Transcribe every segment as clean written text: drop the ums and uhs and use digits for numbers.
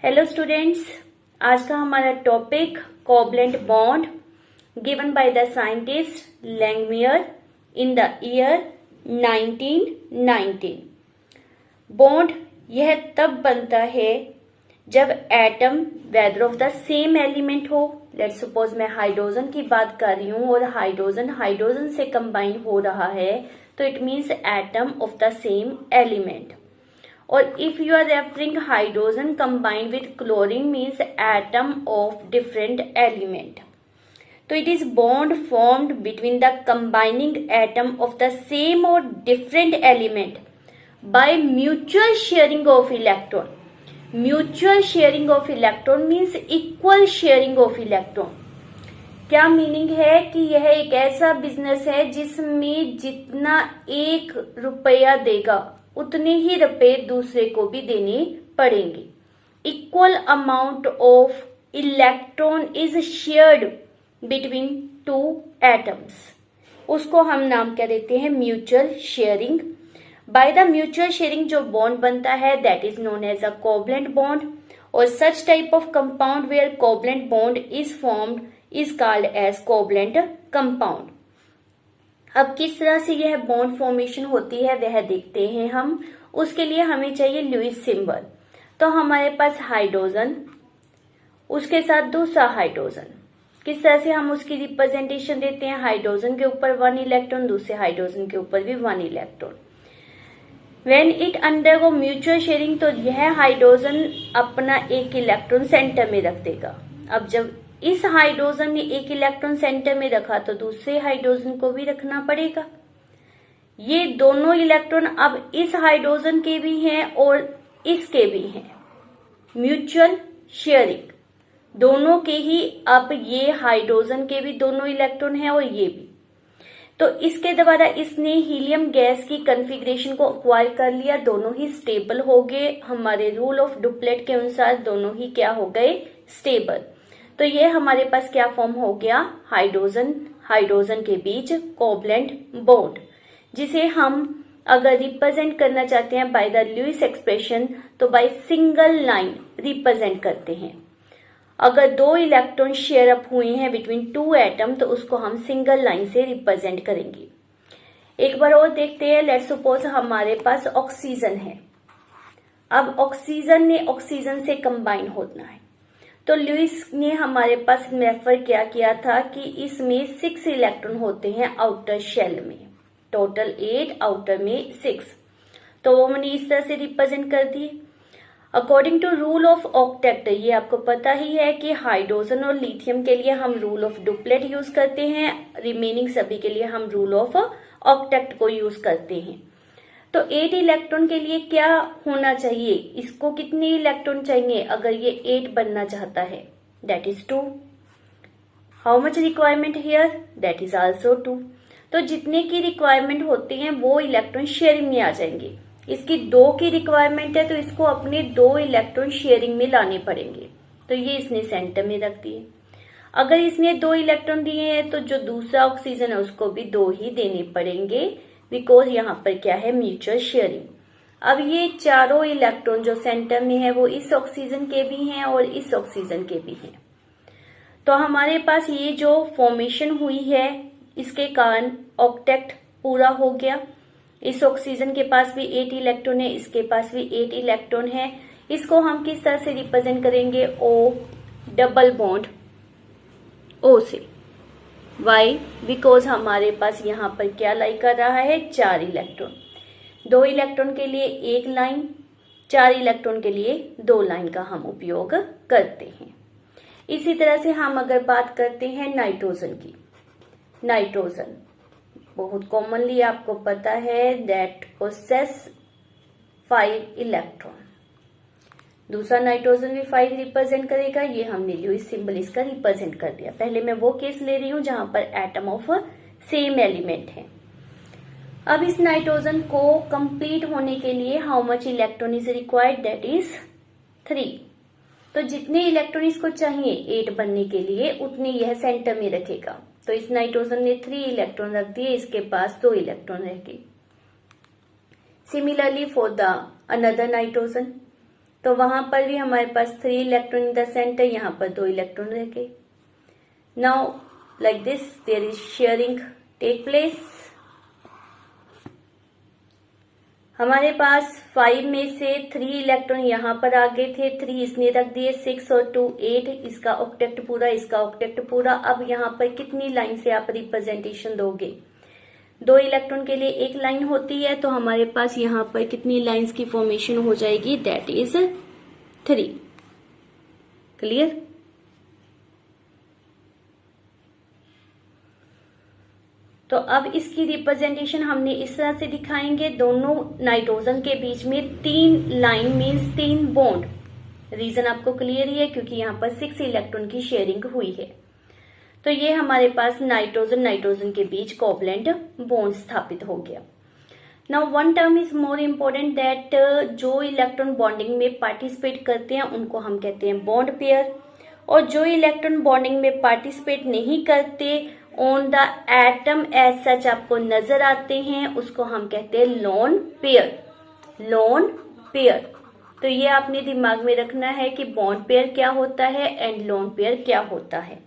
Hello students, आज का हमारा topic covalent bond given by the scientist Langmuir in the year 1919। Bond यह तब बनता है जब atom whether of the same element हो। लेट्स सपोज मैं हाइड्रोजन की बात कर रही हूँ और हाइड्रोजन से कंबाइन हो रहा है, तो it means atom of the same element. और if you are referring hydrogen combined with chlorine means atom of different element. तो it is bond formed between the combining atom of the same or different element by mutual sharing of electron. Mutual sharing of electron means equal sharing of electron. क्या meaning है कि यह एक ऐसा business है जिसमें जितना 1 रुपया देगा उतने ही रुपए दूसरे को भी देने पड़ेंगे। Equal amount of electron is shared between 2 atoms. उसको हम नाम क्या देते हैं? Mutual sharing. By the mutual sharing जो बॉन्ड बनता है that is known as a covalent bond. और such type of compound where covalent bond is formed is called as covalent compound. अब किस तरह से यह बॉन्ड फॉर्मेशन होती है वह देखते हैं हम। उसके लिए हमें चाहिए लुईस सिंबल। तो हमारे पास हाइड्रोजन, उसके साथ दूसरा हाइड्रोजन। किस तरह से हम उसकी रिप्रेजेंटेशन देते हैं? हाइड्रोजन के ऊपर 1 इलेक्ट्रॉन, दूसरे हाइड्रोजन के ऊपर भी 1 electron. When it undergo mutual sharing तो यह हाइड्रोजन अपना 1 इलेक्ट्रॉन सेंटर में रख देगा। अब जब इस हाइड्रोजन ने 1 इलेक्ट्रॉन सेंटर में रखा तो दूसरे हाइड्रोजन को भी रखना पड़ेगा। ये दोनों इलेक्ट्रॉन अब इस हाइड्रोजन के भी हैं और इसके भी हैं। म्यूचुअल शेयरिंग दोनों के ही, अब ये हाइड्रोजन के भी दोनों इलेक्ट्रॉन हैं और ये भी। तो इसके द्वारा इसने हीलियम गैस की कॉन्फ़िगरेशन को एक्वायर कर लिया। दोनों ही स्टेबल हो गए। हमारे रूल ऑफ डुप्लेट के अनुसार दोनों ही क्या हो गए? स्टेबल। तो ये हमारे पास क्या फॉर्म हो गया? हाइड्रोजन के बीच कोवलेंट बॉन्ड, जिसे हम अगर रिप्रेजेंट करना चाहते हैं बाय द लुईस एक्सप्रेशन तो बाय सिंगल लाइन रिप्रेजेंट करते हैं। अगर 2 इलेक्ट्रॉन शेयर अप हुए हैं बिटवीन 2 एटम तो उसको हम सिंगल लाइन से रिप्रेजेंट करेंगे। एक बार और देखते हैं। लेट्स सपोज हमारे पास ऑक्सीजन है। अब ऑक्सीजन ने ऑक्सीजन से कंबाइन होना है, तो लुईस ने हमारे पास रेफर क्या किया था कि इसमें 6 इलेक्ट्रॉन होते हैं आउटर शेल में, टोटल 8, आउटर में 6। तो वो मैंने इस तरह से रिप्रेजेंट कर दी। According to rule of octet, ये आपको पता ही है कि हाइड्रोजन और लिथियम के लिए हम रूल ऑफ डुप्लेट यूज करते हैं, रिमेनिंग सभी के लिए हम रूल ऑफ ऑक्टेट को यूज करते हैं। तो 8 इलेक्ट्रॉन के लिए क्या होना चाहिए? इसको कितने इलेक्ट्रॉन चाहिए अगर ये 8 बनना चाहता है? That is 2। How much requirement here? That is also 2। तो जितने की रिक्वायरमेंट होती है वो इलेक्ट्रॉन शेयरिंग में आ जाएंगे। इसकी 2 की रिक्वायरमेंट है तो इसको अपने 2 इलेक्ट्रॉन शेयरिंग में लाने पड़ेंगे। तो ये इसने सेंटर में रख दिए। अगर इसने 2 इलेक्ट्रॉन दिए हैं तो जो दूसरा ऑक्सीजन है उसको भी 2 ही देने पड़ेंगे, बिकॉज यहाँ पर क्या है? Mutual sharing. अब ये चारों इलेक्ट्रॉन जो सेंटर में है वो इस ऑक्सीजन के भी हैं और इस ऑक्सीजन के भी हैं। तो हमारे पास ये जो फॉर्मेशन हुई है इसके कारण ऑक्टेट पूरा हो गया। इस ऑक्सीजन के पास भी 8 इलेक्ट्रॉन है, इसके पास भी 8 इलेक्ट्रॉन है। इसको हम किस तरह से रिप्रेजेंट करेंगे? O डबल बॉन्ड O से। वाई? बिकॉज हमारे पास यहाँ पर क्या लाई कर रहा है? 4 इलेक्ट्रॉन। 2 इलेक्ट्रॉन के लिए 1 लाइन, 4 इलेक्ट्रॉन के लिए 2 लाइन का हम उपयोग करते हैं। इसी तरह से हम अगर बात करते हैं नाइट्रोजन की। नाइट्रोजन बहुत कॉमनली आपको पता है दैट पोसेस 5 इलेक्ट्रॉन। दूसरा नाइट्रोजन भी 5 रिप्रेजेंट करेगा। ये हमने लुईस सिंबल इसका रिप्रेजेंट कर दिया। पहले मैं वो केस ले रही हूं जहां पर एटम ऑफ सेम एलिमेंट है। अब इस नाइट्रोजन को कंप्लीट होने के लिए how much electron is required? That is 3। तो जितने इलेक्ट्रॉन इसको चाहिए 8 बनने के लिए उतने यह सेंटर में रखेगा। तो इस नाइट्रोजन ने 3 इलेक्ट्रॉन रख दिए, इसके पास 2 इलेक्ट्रॉन रह गए। Similarly for the another nitrogen, तो वहां पर भी हमारे पास 3 इलेक्ट्रॉन इन द सेंटर, यहाँ पर 2 इलेक्ट्रॉन रह गए। Now like this there is sharing take place. हमारे पास 5 में से 3 इलेक्ट्रॉन यहाँ पर आ गए थे, 3 इसने रख दिए, 6 और 2 8, इसका ऑक्टेट पूरा, इसका ऑक्टेट पूरा। अब यहाँ पर कितनी लाइन से आप रिप्रेजेंटेशन दोगे? 2 इलेक्ट्रॉन के लिए एक लाइन होती है, तो हमारे पास यहाँ पर कितनी लाइंस की फॉर्मेशन हो जाएगी? That is 3। क्लियर? तो अब इसकी रिप्रेजेंटेशन हमने इस तरह से दिखाएंगे, दोनों नाइट्रोजन के बीच में 3 लाइन मीन्स 3 बॉन्ड। रीजन आपको क्लियर ही है, क्योंकि यहाँ पर 6 इलेक्ट्रॉन की शेयरिंग हुई है। तो ये हमारे पास नाइट्रोजन के बीच कोवलेंट बॉन्ड स्थापित हो गया। Now one term is more important, that जो इलेक्ट्रॉन बॉन्डिंग में पार्टिसिपेट करते हैं उनको हम कहते हैं बॉन्ड पेयर, और जो इलेक्ट्रॉन बॉन्डिंग में पार्टिसिपेट नहीं करते, on the atom as such आपको नजर आते हैं, उसको हम कहते हैं लोन पेयर। Lone pair. तो ये आपने दिमाग में रखना है कि बॉन्ड पेयर क्या होता है एंड लोन पेयर क्या होता है।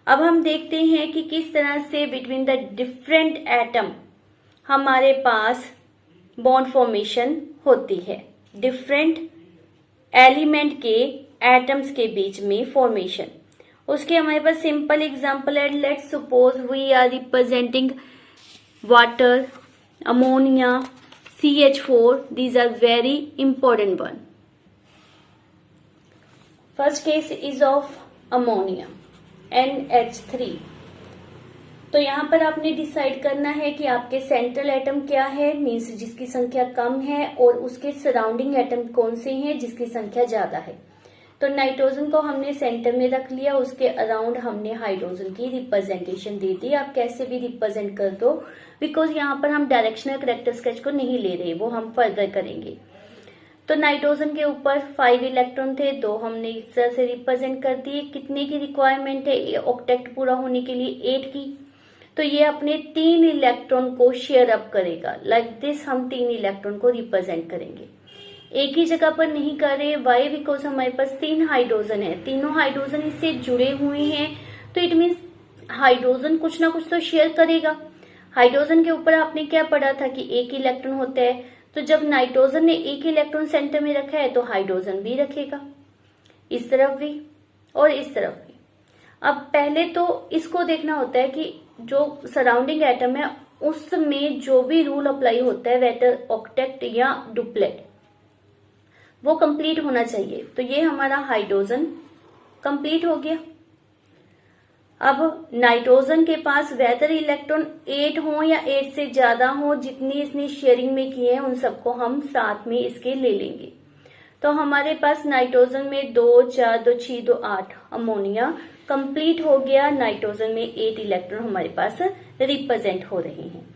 अब हम देखते हैं कि किस तरह से बिटवीन द डिफरेंट एटम हमारे पास बॉन्ड फॉर्मेशन होती है, डिफरेंट एलिमेंट के एटम्स के बीच में फॉर्मेशन। उसके हमारे पास सिंपल एग्जांपल है, let's suppose we are representing water, ammonia, CH4, these are very important one. First case is of ammonia, NH3। तो यहाँ पर आपने डिसाइड करना है कि आपके सेंट्रल एटम क्या है, मीन्स जिसकी संख्या कम है, और उसके सराउंडिंग एटम कौन से हैं जिसकी संख्या ज्यादा है। तो नाइट्रोजन को हमने सेंटर में रख लिया, उसके अराउंड हमने हाइड्रोजन की रिप्रेजेंटेशन दे दी। आप कैसे भी रिप्रेजेंट कर दो, बिकॉज यहाँ पर हम डायरेक्शनल कैरेक्टर स्केच को नहीं ले रहे, वो हम फर्दर करेंगे। तो नाइट्रोजन के ऊपर 5 इलेक्ट्रॉन थे, 2 हमने इस तरह से रिप्रेजेंट कर दिए। कितने की रिक्वायरमेंट है ऑक्टेट पूरा होने के लिए? 8 की। तो ये अपने 3 इलेक्ट्रॉन को शेयर अप करेगा, लाइक दिस हम 3 इलेक्ट्रॉन को रिप्रेजेंट करेंगे। एक ही जगह पर नहीं कर रहे, वाई? बिकॉज हमारे पास 3 हाइड्रोजन है, तीनों हाइड्रोजन इससे जुड़े हुए हैं, तो इट मीन्स हाइड्रोजन कुछ ना कुछ तो शेयर करेगा। हाइड्रोजन के ऊपर आपने क्या पढ़ा था कि एक इलेक्ट्रॉन होता है, तो जब नाइट्रोजन ने एक इलेक्ट्रॉन सेंटर में रखा है तो हाइड्रोजन भी रखेगा, इस तरफ भी और इस तरफ भी। अब पहले तो इसको देखना होता है कि जो सराउंडिंग एटम है उसमें जो भी रूल अप्लाई होता है, वेटर ऑक्टेट या डुप्लेट, वो कंप्लीट होना चाहिए। तो ये हमारा हाइड्रोजन कंप्लीट हो गया। अब नाइट्रोजन के पास वेदर इलेक्ट्रॉन 8 हो या 8 से ज्यादा हो, जितनी इसने शेयरिंग में किए हैं उन सबको हम साथ में इसके ले लेंगे। तो हमारे पास नाइट्रोजन में 2 4 2 6 2 8 अमोनिया कंप्लीट हो गया। नाइट्रोजन में 8 इलेक्ट्रॉन हमारे पास रिप्रेजेंट हो रहे हैं।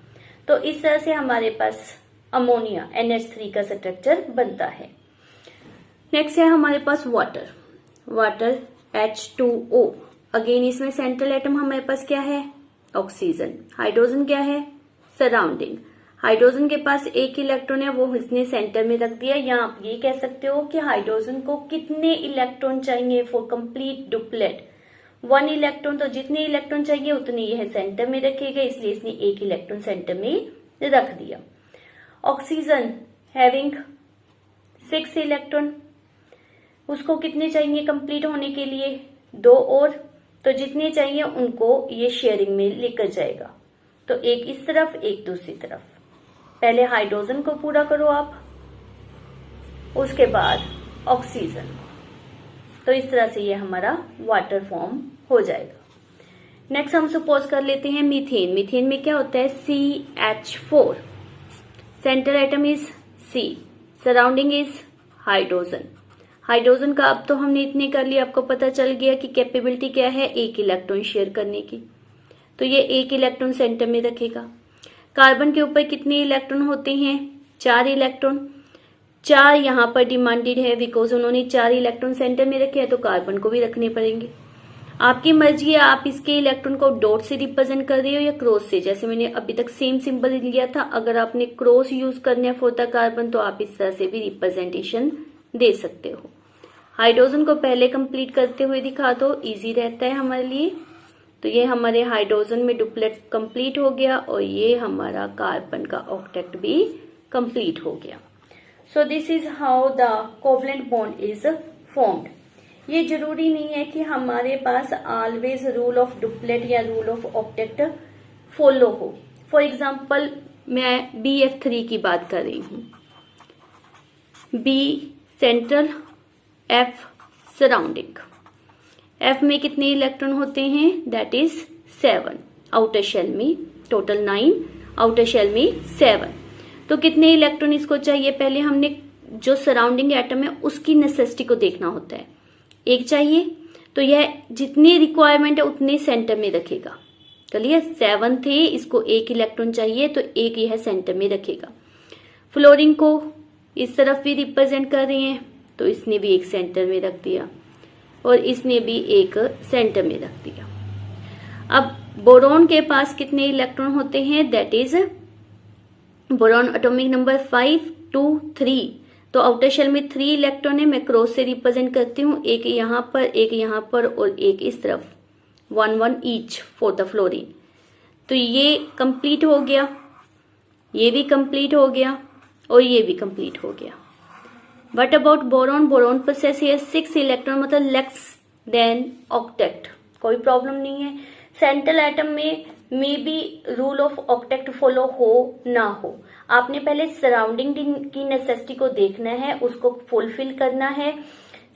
तो इस तरह से हमारे पास अमोनिया NH3 का स्ट्रक्चर बनता है। नेक्स्ट है हमारे पास वाटर, वाटर H2O। अगेन इसमें सेंट्रल एटम हमारे पास क्या है? ऑक्सीजन। हाइड्रोजन क्या है? सराउंडिंग। हाइड्रोजन के पास 1 इलेक्ट्रॉन है, वो इसने सेंटर में रख दिया। या आप ये कह सकते हो कि हाइड्रोजन को कितने इलेक्ट्रॉन चाहिए फॉर कंप्लीट डुप्लेट? 1 इलेक्ट्रॉन। तो जितने इलेक्ट्रॉन चाहिए उतने यह सेंटर में रखेगा, इसलिए इसने 1 इलेक्ट्रॉन सेंटर में रख दिया। ऑक्सीजन हैविंग 6 इलेक्ट्रॉन, उसको कितने चाहिए कंप्लीट होने के लिए? 2 और। तो जितने चाहिए उनको ये शेयरिंग में लेकर जाएगा। तो एक इस तरफ, एक दूसरी तरफ। पहले हाइड्रोजन को पूरा करो आप, उसके बाद ऑक्सीजन। तो इस तरह से ये हमारा वाटर फॉर्म हो जाएगा। नेक्स्ट हम सपोज कर लेते हैं मीथेन। मीथेन में क्या होता है? CH4। Centre atom is C, surrounding is hydrogen. Hydrogen का अब तो हमने इतने कर लिया, आपको पता चल गया कि कैपेबिलिटी क्या है 1 इलेक्ट्रॉन शेयर करने की। तो ये 1 इलेक्ट्रॉन सेंटर में रखेगा। कार्बन के ऊपर कितने इलेक्ट्रॉन होते हैं? 4 इलेक्ट्रॉन। 4 यहाँ पर डिमांडेड है, बिकॉज उन्होंने 4 इलेक्ट्रॉन सेंटर में रखे हैं, तो कार्बन को भी रखने पड़ेंगे। आपकी मर्जी है, आप इसके इलेक्ट्रॉन को डॉट से रिप्रेजेंट कर रहे हो या क्रॉस से। जैसे मैंने अभी तक सेम सिंबल लिया था, अगर आपने क्रॉस यूज करना है फॉर द कार्बन तो आप इस तरह से भी रिप्रेजेंटेशन दे सकते हो। हाइड्रोजन को पहले कंप्लीट करते हुए दिखा दो, इजी रहता है हमारे लिए। तो ये हमारे हाइड्रोजन में डुप्लेट कंप्लीट हो गया और ये हमारा कार्बन का ऑक्टेट भी कंप्लीट हो गया। So this is how the covalent bond is formed. ये जरूरी नहीं है कि हमारे पास ऑलवेज रूल ऑफ डुप्लेट या रूल ऑफ ऑक्टेट फॉलो हो। फॉर एग्जाम्पल मैं BF3 की बात कर रही हूं। B central, F surrounding. F में कितने इलेक्ट्रॉन होते हैं? That is 7। आउटर शेल में टोटल 9, आउटर शेल में 7। तो कितने इलेक्ट्रॉन इसको चाहिए? पहले हमने जो सराउंडिंग एटम है उसकी नेसेसिटी को देखना होता है। एक चाहिए तो यह जितनी रिक्वायरमेंट है उतने सेंटर में रखेगा। चलिए 7 थे, इसको 1 इलेक्ट्रॉन चाहिए तो 1 यह सेंटर में रखेगा। फ्लोरीन को इस तरफ भी रिप्रेजेंट कर रहे हैं तो इसने भी एक सेंटर में रख दिया और इसने भी एक सेंटर में रख दिया। अब बोरॉन के पास कितने इलेक्ट्रॉन होते हैं? That is boron atomic number 5, 2, 3। तो आउटर शेल में 3 इलेक्ट्रॉन है, मैं क्रॉस से रिप्रेजेंट करती हूँ। एक यहां पर, एक यहां पर और एक इस तरफ, 1-1 ईच फॉर द फ्लोरीन। तो ये कंप्लीट हो गया, ये भी कंप्लीट हो गया और ये भी कंप्लीट हो गया। What about boron? Boron possess here 6 electron, मतलब लेस देन ऑक्टेट। कोई प्रॉब्लम नहीं है। सेंट्रल एटम में may be rule of octet follow हो ना हो, आपने पहले सराउंडिंग की नेसेसिटी को देखना है, उसको फुलफिल करना है।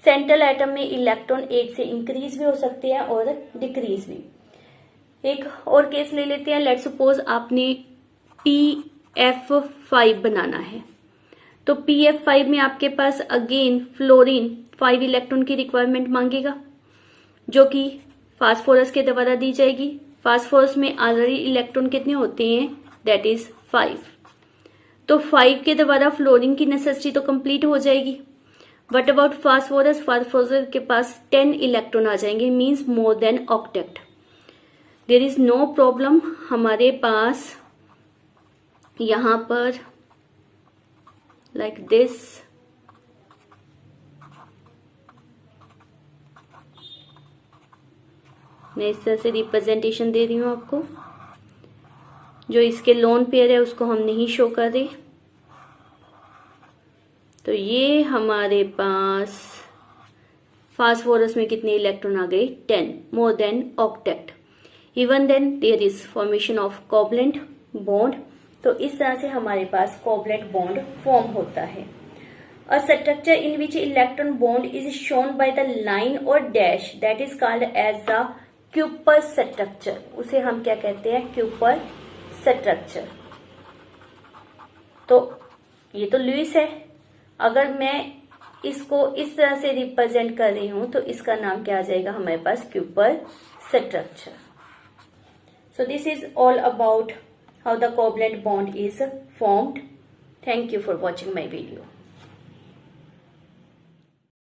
सेंट्रल एटम में इलेक्ट्रॉन 8 से इंक्रीज भी हो सकते हैं और डिक्रीज भी। एक और केस ले लेते हैं। लेट्स सपोज आपने PF5 बनाना है, तो PF5 में आपके पास अगेन फ्लोरीन 5 इलेक्ट्रॉन की रिक्वायरमेंट मांगेगा, जो कि फास्फोरस के द्वारा दी जाएगी। फास्फोरस में ऑलरेडी इलेक्ट्रॉन कितने होते हैं? That is 5। तो 5 के द्वारा फ्लोरीन की नेसेसिटी तो कंप्लीट हो जाएगी। What about phosphorus? फास्फोरस के पास 10 इलेक्ट्रॉन आ जाएंगे, means more than octet. There is no problem. हमारे पास यहां पर लाइक दिस मैं इस तरह से रिप्रेजेंटेशन दे रही हूं आपको। जो इसके लोन पेयर है उसको हम नहीं शो कर रहे। तो ये हमारे पास फास्फोरस में कितने इलेक्ट्रॉन आ गए? 10, more than octet. Even then there is formation of covalent bond. तो इस तरह से हमारे पास कोवलेंट बॉन्ड फॉर्म होता है। A structure in which electron bond is shown by the line or dash that is called as the Cooper structure. उसे हम क्या कहते हैं? Cooper structure. तो ये तो लुईस है। अगर मैं इसको इस तरह से रिप्रेजेंट कर रही हूं तो इसका नाम क्या आ जाएगा हमारे पास? Cooper structure. So this is all about how the covalent bond is formed. Thank you for watching my video.